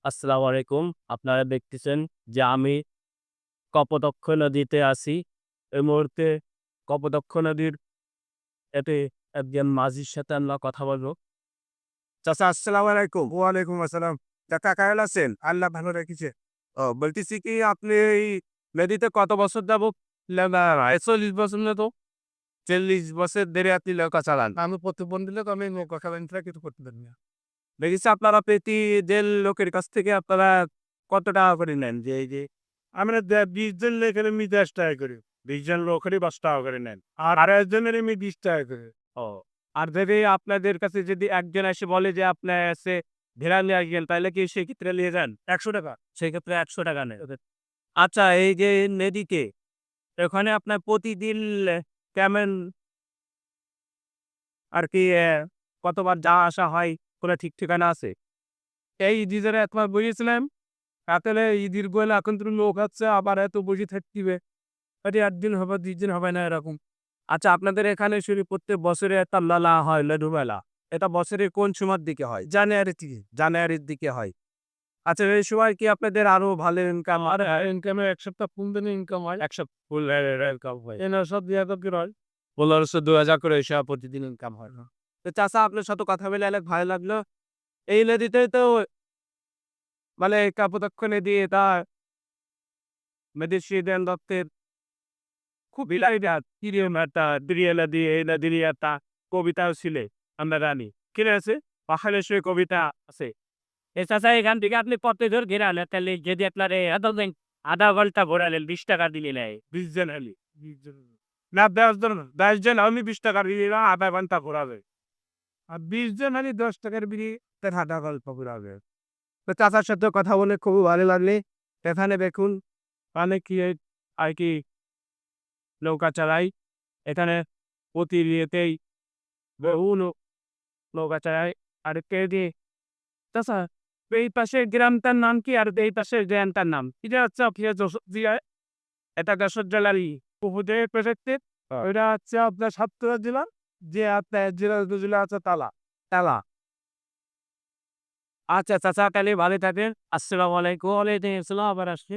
আসসালামু আলাইকুম। আপনারা দেখতেছেন যে আমি কপোতাক্ষ নদীতে আছি। এই মুহূর্তে কপোতাক্ষ নদীর এতে একজন মাঝির সাথে আমরা কথা বলব। চাচা আসসালামু আলাইকুম। ওয়ালাইকুম আসসালাম। কাকা কেমন আছেন? আল্লাহ ভালো রেখেছে। বলতেছি কি আপনি এই নদীতে কত বছর যাবত লেবা ৪০ বছর না তো ৪০ বছর ধরে আপনি নৌকা চালান। আমি প্রতিবন্ধী লোক, আমি নৌকা চালান ছাড়া কিছু করতে পারি না। দেখেছি আপনারা প্রতিদিন লোকের কাছ থেকে আপনারা কত টাকা করে নেন? যে এই যে আমরা ২০ জন লোকের আমি ১০ টাকা করে। ২০ জন লোকেরই ১০ টাকা করে নেন। আর ২.৫ জনের আমি ২০ টাকা করে। ও আর যদি আপনাদের কাছে যদি একজন এসে বলে যে আপনার এসে ভেড়া নিয়ে আসবেন তাহলে কি সেক্ষেত্রে নিয়ে যান? ৳১০০ সেক্ষেত্রে ৳১০০ নেন। আচ্ছা এই যে নদীতে ওখানে আপনার প্রতিদিন কেমন আরকি কতবার যাওয়া আসা হয় কোনো ঠিক ঠিকানা আছে? এই ঈদের একবার বুঝেছিলাম। আসলে ঈদের গোল এখন তো লোক হচ্ছে আবার এত বসে থাকতে হবে। এটা ১ দিন হবে ২ দিন হবে না এরকম। আচ্ছা আপনাদের এখানে শুধু প্রত্যেক বছরে একটা মেলা হয় লডু মেলা। এটা বছরের কোন সময়ের দিকে হয়? জানুয়ারি থেকে। জানুয়ারির দিকে হয়। আচ্ছা এই সময় কি আপনাদের আরো ভালো ইনকাম আর ইনকামে ১ সপ্তাহ ১৫ দিনে ইনকাম হয়। একশো ফুল ইনকাম হয়? এ ৯০০ ২০০০ করে হয়। ১৫০০-২০০০ করে এসব প্রতিদিন ইনকাম হয়। তো চাচা আপনার সাথে কথা বলে অনেক ভালো লাগলো। এই নদীতেই তো মানে কপোতাক্ষ নদী এটা মেদেশি দেন দত্তের খুবই লাইট প্রিয় একটা প্রিয় নদী এই নদীর একটা কবিতাও ছিল আমরা জানি। কি আছে? পাহাড়ের সে কবিতা আছে। এ চাচা এখান থেকে আপনি কত দূর ঘেরালেন? তাহলে যদি আপনার আধা ঘন্টা ঘোরালেন ৳২০ দিলে নেয়। ২০ জন হলে। ২০ জন। না ১০ জন না। ১০ জন আমি ৳২০ দিয়ে দিলাম, ০.৫ ঘন্টা ঘোরাবে। আর ২০ জন হলে ৳১০ বিড়ি তার ০.৫ গল্প ঘোরাবে। তো চাচার সাথে কথা বলে খুবই ভালো লাগলে। এখানে দেখুন অনেক কি আর কি নৌকা চালাই। এখানে প্রতি ইয়েতেই বহু নৌকা চালাই। আর কে চাচা এই পাশের গ্রামটার নাম কি? আর এই পাশের গ্রামটার নাম? এটা হচ্ছে আপনার যশোর জেলায় এটা যশোর জেলারই উপজেলা প্রজেক্টের ওইটা হচ্ছে আপনার সাতক্ষীরা জেলা, যে আপনার জেলা উপজেলা আছে তালা। তালা। আচ্ছা চাচা তাহলে ভালো থাকেন। আসসালামু আলাইকুম। ওয়ালাইকুম আসসালাম। আবার আসছি।